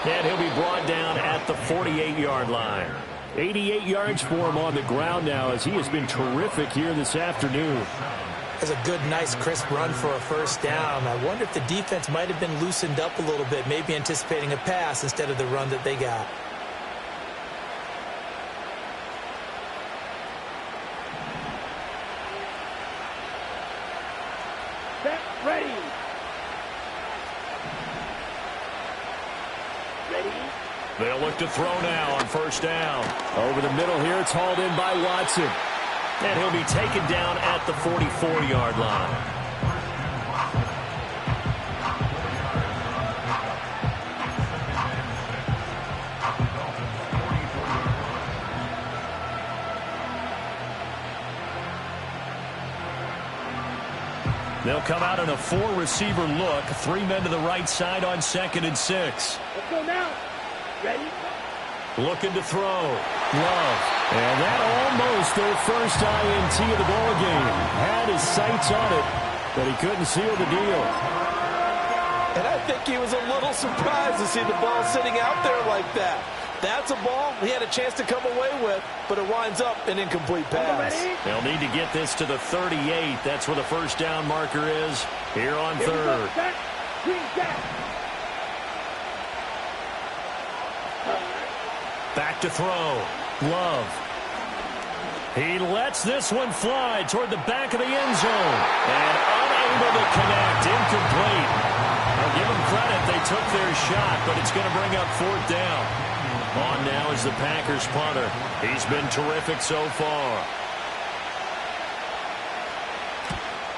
And he'll be brought down at the 48-yard line. 88 yards for him on the ground now as he has been terrific here this afternoon. That's a good, nice, crisp run for a first down. I wonder if the defense might have been loosened up a little bit, maybe anticipating a pass instead of the run that they got. Ready. They'll look to throw now on first down. Over the middle here, it's hauled in by Watson. And he'll be taken down at the 44-yard line. They'll come out in a 4-receiver look. 3 men to the right side on 2nd and 6. Let's go now. Ready? Looking to throw. Love. And that almost their first INT of the ball game. Had his sights on it, but he couldn't seal the deal. And I think he was a little surprised to see the ball sitting out there like that. That's a ball he had a chance to come away with, but it winds up an incomplete pass. They'll need to get this to the 38. That's where the first down marker is here on 3rd. Back to throw. Love. He lets this one fly toward the back of the end zone. And unable to connect. Incomplete. I'll give them credit. They took their shot, but it's going to bring up 4th down. On now is the Packers punter. He's been terrific so far.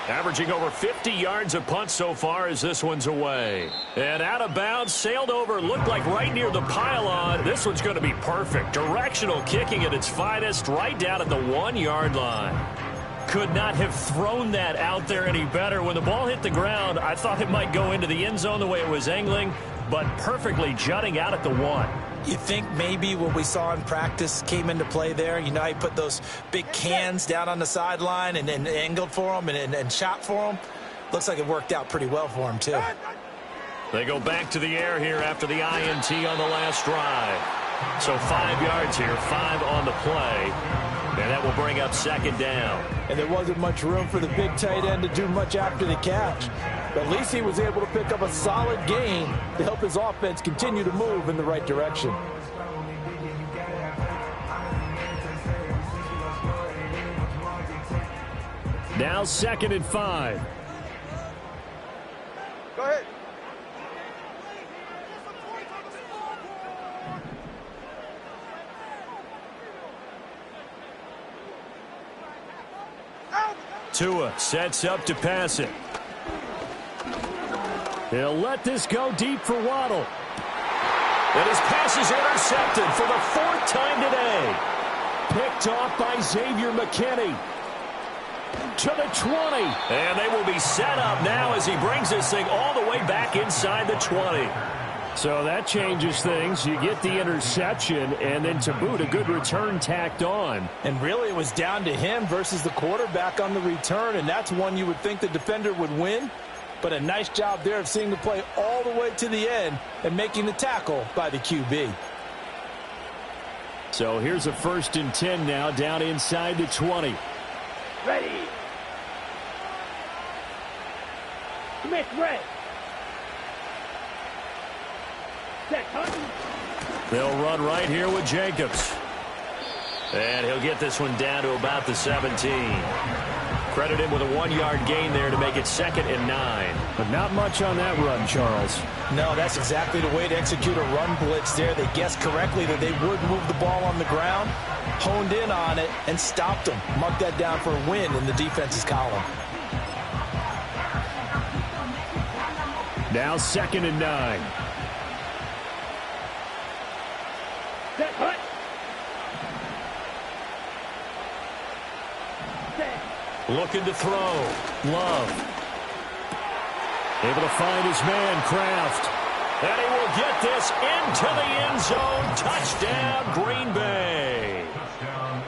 Averaging over 50 yards a punt so far as this one's away. And out of bounds, sailed over, looked like right near the pylon. This one's going to be perfect. Directional kicking at its finest, right down at the 1-yard line. Could not have thrown that out there any better. When the ball hit the ground, I thought it might go into the end zone the way it was angling, but perfectly jutting out at the 1. You think maybe what we saw in practice came into play there? You know, he put those big cans down on the sideline and angled for them and shot for them. Looks like it worked out pretty well for him, too. They go back to the air here after the INT on the last drive. So 5 yards here, 5 on the play. And that will bring up 2nd down. And there wasn't much room for the big tight end to do much after the catch. But at least he was able to pick up a solid gain to help his offense continue to move in the right direction. Now 2nd and 5. Go ahead. Tua sets up to pass it. He'll let this go deep for Waddle. And his pass is intercepted for the 4th time today. Picked off by Xavier McKinney. To the 20. And they will be set up now as he brings this thing all the way back inside the 20. So that changes things. You get the interception, and then to boot, a good return tacked on. And really, it was down to him versus the quarterback on the return, and that's one you would think the defender would win. But a nice job there of seeing the play all the way to the end and making the tackle by the QB. So here's a 1st and 10 now, down inside the 20. Ready. Commit red. Set, hunt. They'll run right here with Jacobs. And he'll get this one down to about the 17. Credit him with a 1-yard gain there to make it 2nd and 9. But not much on that run, Charles. No, that's exactly the way to execute a run blitz there. They guessed correctly that they would move the ball on the ground, honed in on it, and stopped them. Mark that down for a win in the defense's column. Now 2nd and 9. Set, hunt. Set. Looking to throw. Love. Able to find his man, Kraft. And he will get this into the end zone. Touchdown, Green Bay.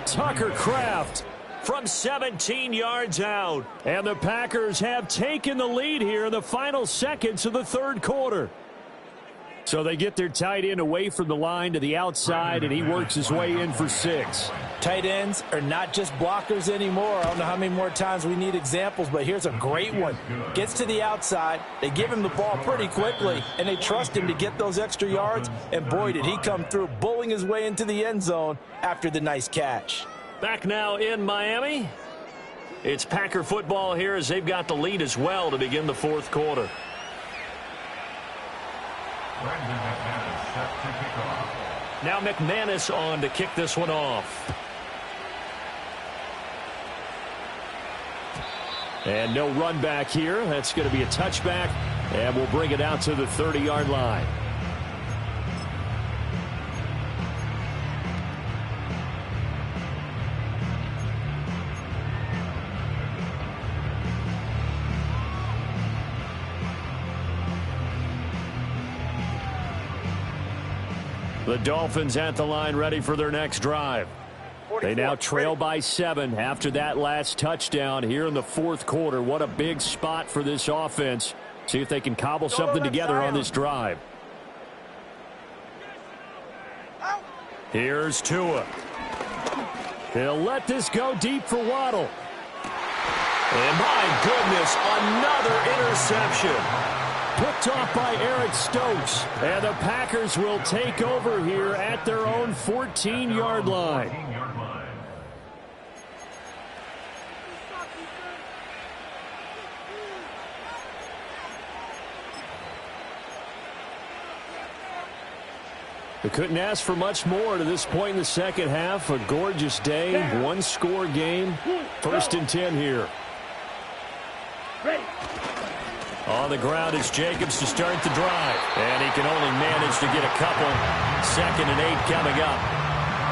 Tucker Kraft from 17 yards out. And the Packers have taken the lead here in the final seconds of the 3rd quarter. So they get their tight end away from the line to the outside, and he works his way in for 6. Tight ends are not just blockers anymore. I don't know how many more times we need examples, but here's a great one. Gets to the outside, they give him the ball pretty quickly, and they trust him to get those extra yards, and boy, did he come through, bullying his way into the end zone after the nice catch. Back now in Miami. It's Packer football here as they've got the lead as well to begin the 4th quarter. Now McManus on to kick this one off. And no run back here. That's going to be a touchback, and we'll bring it out to the 30-yard line. The Dolphins at the line ready for their next drive. They now trail by 7 after that last touchdown here in the 4th quarter. What a big spot for this offense. See if they can cobble something together on this drive. Here's Tua. He'll let this go deep for Waddle. And my goodness, another interception. Picked off by Eric Stokes. And the Packers will take over here at their own 14-yard line. They couldn't ask for much more to this point in the second half. A gorgeous day, one-score game. 1st and 10 here. Ready. On the ground is Jacobs to start the drive. And he can only manage to get a couple. 2nd and 8 coming up.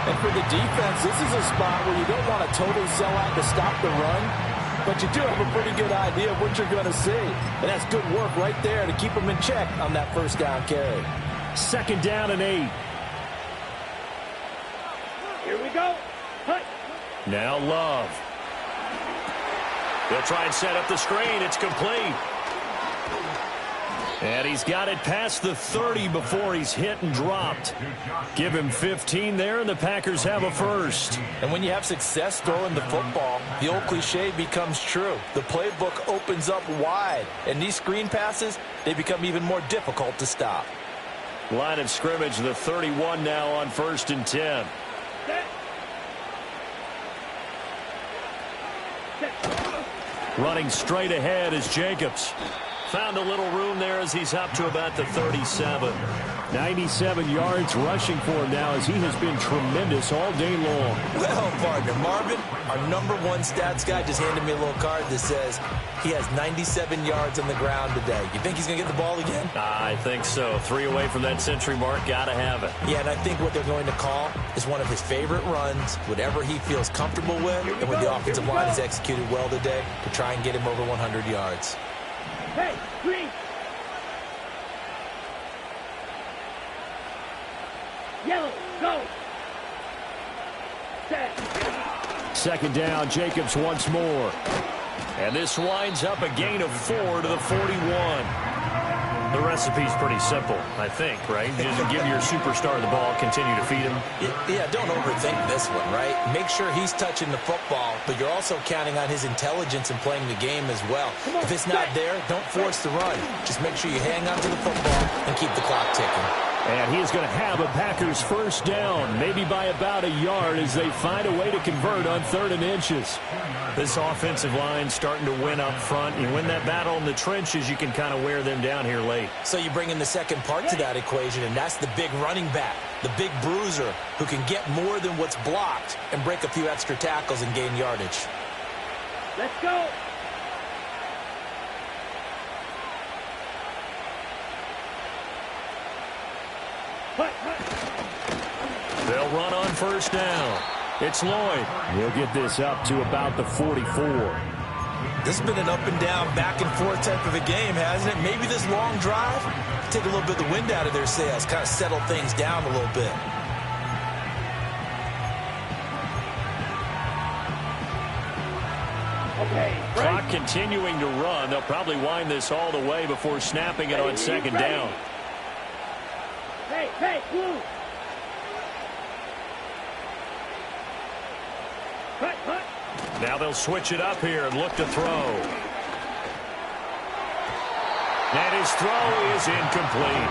And for the defense, this is a spot where you don't want to totally sell out to stop the run, but you do have a pretty good idea of what you're going to see. And that's good work right there to keep them in check on that 1st down carry. 2nd down and 8. Here we go. Hut. Now Love. They'll try and set up the screen. It's complete. And he's got it past the 30 before he's hit and dropped. Give him 15 there, and the Packers have a 1st. And when you have success throwing the football, the old cliche becomes true. The playbook opens up wide, and these screen passes, they become even more difficult to stop. Line of scrimmage, the 31 now on 1st and 10. Running straight ahead is Jacobs. Found a little room there as he's up to about the 37. 97 yards rushing for him now as he has been tremendous all day long. Well, partner, Marvin, our #1 stats guy just handed me a little card that says he has 97 yards on the ground today. You think he's going to get the ball again? I think so. 3 away from that century mark. Got to have it. Yeah, and I think what they're going to call is one of his favorite runs, whatever he feels comfortable with, and when the offensive line has executed well today to try and get him over 100 yards. Hey, green. Yellow, go. Set. Second down, Jacobs once more. And this winds up a gain of 4 to the 41. The recipe's pretty simple, I think, right? Just give your superstar the ball, continue to feed him. Yeah, don't overthink this one, right? Make sure he's touching the football, but you're also counting on his intelligence in playing the game as well. If it's not there, don't force the run. Just make sure you hang on to the football and keep the clock ticking. And he is going to have a Packers first down, maybe by about a yard as they find a way to convert on 3rd and inches. This offensive line starting to win up front. You win that battle in the trenches, you can kind of wear them down here late. So you bring in the second part to that equation, and that's the big running back, the big bruiser, who can get more than what's blocked and break a few extra tackles and gain yardage. Let's go. They'll run on first down. It's Lloyd. He'll get this up to about the 44. This has been an up and down, back and forth type of a game, hasn't it? Maybe this long drive, take a little bit of the wind out of their sails, kind of settle things down a little bit. Okay. Clock continuing to run. They'll probably wind this all the way before snapping it on second down. Hey, blue. Cut. Now they'll switch it up here and look to throw. And his throw is incomplete.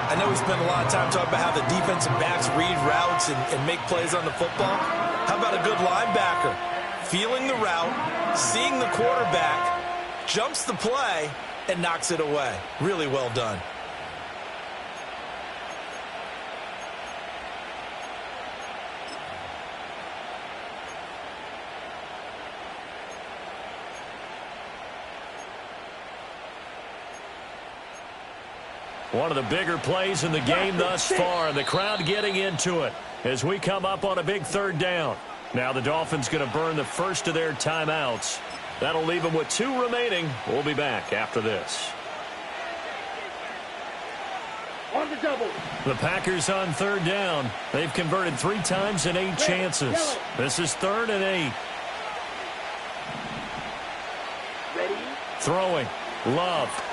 I know we spent a lot of time talking about how the defensive backs read routes and make plays on the football. How about a good linebacker? Feeling the route, seeing the quarterback, jumps the play, and knocks it away. Really well done. One of the bigger plays in the game thus far. The crowd getting into it as we come up on a big 3rd down. Now the Dolphins going to burn the first of their timeouts. That'll leave them with 2 remaining. We'll be back after this. On the double. The Packers on 3rd down. They've converted 3 times in 8 chances. This is 3rd and 8. Ready? Throwing. Love.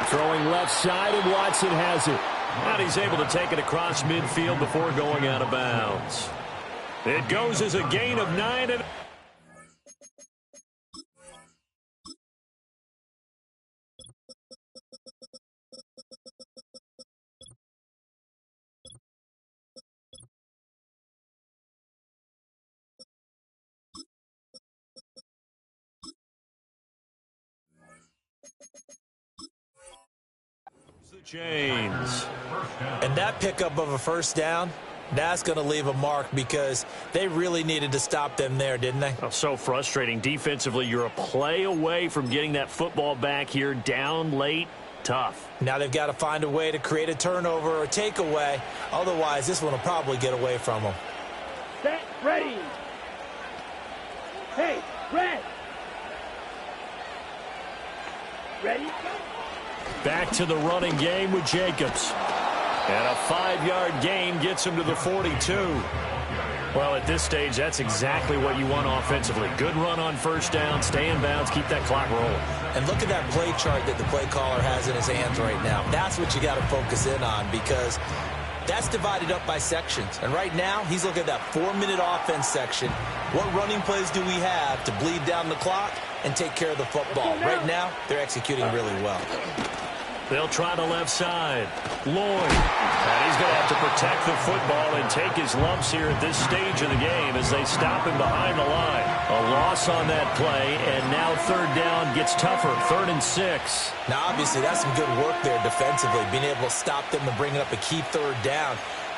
Throwing left side, and Watson has it. And he's able to take it across midfield before going out of bounds. It goes as a gain of 9. And chains. And that pickup of a first down, that's going to leave a mark because they really needed to stop them there, didn't they? Oh, so frustrating. Defensively, you're a play away from getting that football back here down late. Tough. Now they've got to find a way to create a turnover or takeaway. Otherwise, this one will probably get away from them. Set, ready. Hey, red. Ready? Back to the running game with Jacobs. And a 5-yard gain gets him to the 42. Well, at this stage, that's exactly what you want offensively. Good run on first down, stay in bounds, keep that clock rolling. And look at that play chart that the play caller has in his hands right now. That's what you got to focus in on because that's divided up by sections. And right now, he's looking at that 4-minute offense section. What running plays do we have to bleed down the clock and take care of the football? Right now, they're executing really well. They'll try the left side. Lloyd. And he's going to have to protect the football and take his lumps here at this stage of the game as they stop him behind the line. A loss on that play, and now 3rd down gets tougher. 3rd and 6. Now, obviously, that's some good work there defensively, being able to stop them and bring up a key 3rd down.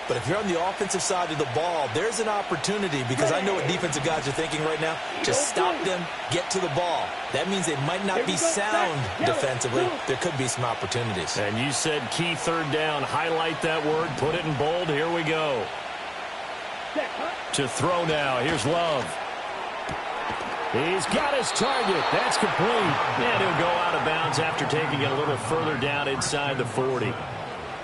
But if you're on the offensive side of the ball, there's an opportunity because I know what defensive guys are thinking right now. Just stop them, get to the ball. That means they might not be sound defensively. There could be some opportunities. And you said key 3rd down. Highlight that word. Put it in bold. Here we go. To throw now. Here's Love. He's got his target. That's complete. And he'll go out of bounds after taking it a little further down inside the 40.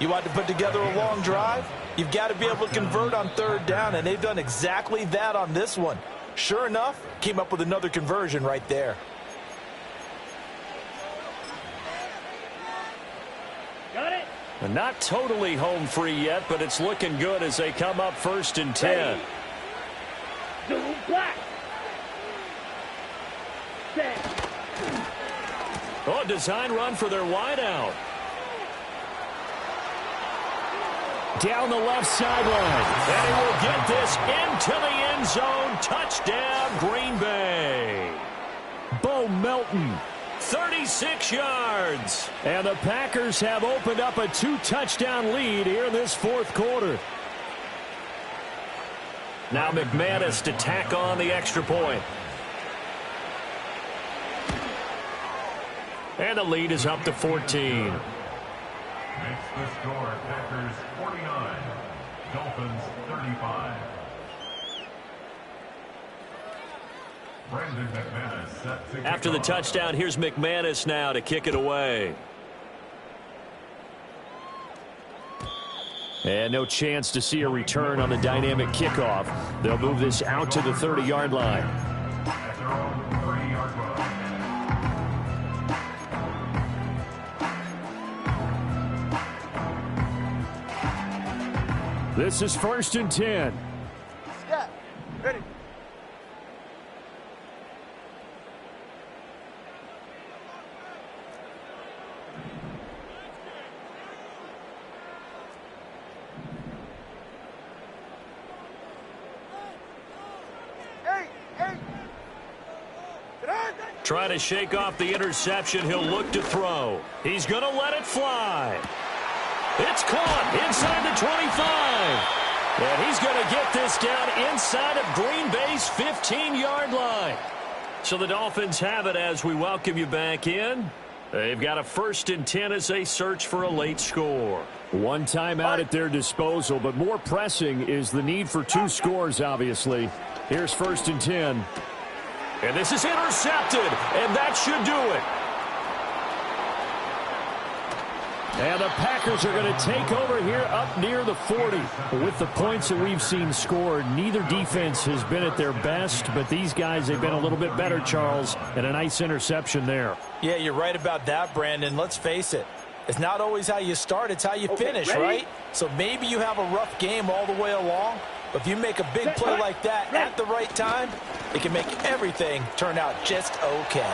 You want to put together a long drive? You've got to be able to convert on third down, and they've done exactly that on this one. Sure enough, came up with another conversion right there. Got it. Not totally home free yet, but it's looking good as they come up 1st and 10. Zulu black. Set. Oh, design run for their wideout. Down the left sideline. And he will get this into the end zone. Touchdown, Green Bay. Bo Melton, 36 yards. And the Packers have opened up a 2-touchdown lead here in this 4th quarter. Now McManus to tack on the extra point. And the lead is up to 14. Makes the score Packers 49, Dolphins 35. Brandon McManus set to After the touchdown, here's McManus now to kick it away. And no chance to see a return on the dynamic kickoff. They'll move this out to the 30-yard line. at their own 30-yard line. This is 1st and 10. Scott, ready. Trying to shake off the interception. He'll look to throw. He's going to let it fly. It's caught inside the 25. And he's going to get this down inside of Green Bay's 15-yard line. So the Dolphins have it as we welcome you back in. They've got a 1st and 10 as they search for a late score. One timeout at their disposal, but more pressing is the need for 2 scores, obviously. Here's 1st and 10. And this is intercepted, and that should do it. And the Packers are going to take over here up near the 40. With the points that we've seen scored, neither defense has been at their best, but these guys, they've been a little bit better, Charles, and a nice interception there. Yeah, you're right about that, Brandon. Let's face it. It's not always how you start, it's how you finish, ready? right? So maybe you have a rough game all the way along, but if you make a big play like that at the right time, it can make everything turn out just okay.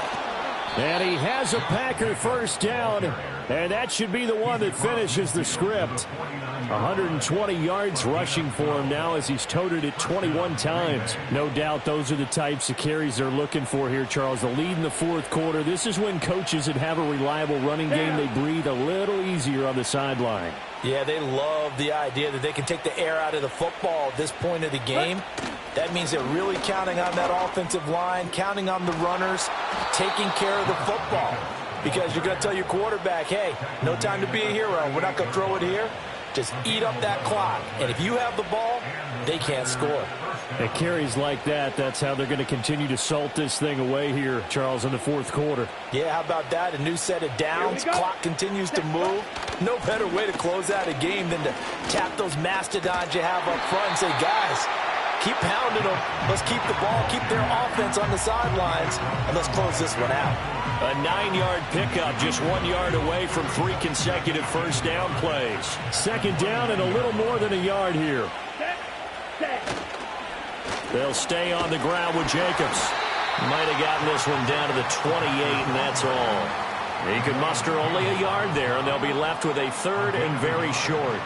And he has a Packer first down, and that should be the one that finishes the script. 120 yards rushing for him now as he's toted it 21 times. No doubt those are the types of carries they're looking for here, Charles. The lead in the 4th quarter. This is when coaches that have a reliable running game, they breathe a little easier on the sideline. Yeah, they love the idea that they can take the air out of the football at this point of the game. That means they're really counting on that offensive line, counting on the runners, taking care of the football. Because you're going to tell your quarterback, hey, no time to be a hero. We're not going to throw it here. Just eat up that clock. And if you have the ball, they can't score. At carries like that, that's how they're going to continue to salt this thing away here, Charles, in the 4th quarter. Yeah, how about that? A new set of downs. Clock continues to move. No better way to close out a game than to tap those mastodons you have up front and say, guys, keep pounding them. Let's keep the ball, keep their offense on the sidelines, and let's close this one out. A 9-yard pickup, just 1 yard away from 3 consecutive first down plays. 2nd down and a little more than a yard here. They'll stay on the ground with Jacobs. Might have gotten this one down to the 28, and that's all. He could muster only a yard there, and they'll be left with a 3rd and very short.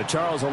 Charles, a lot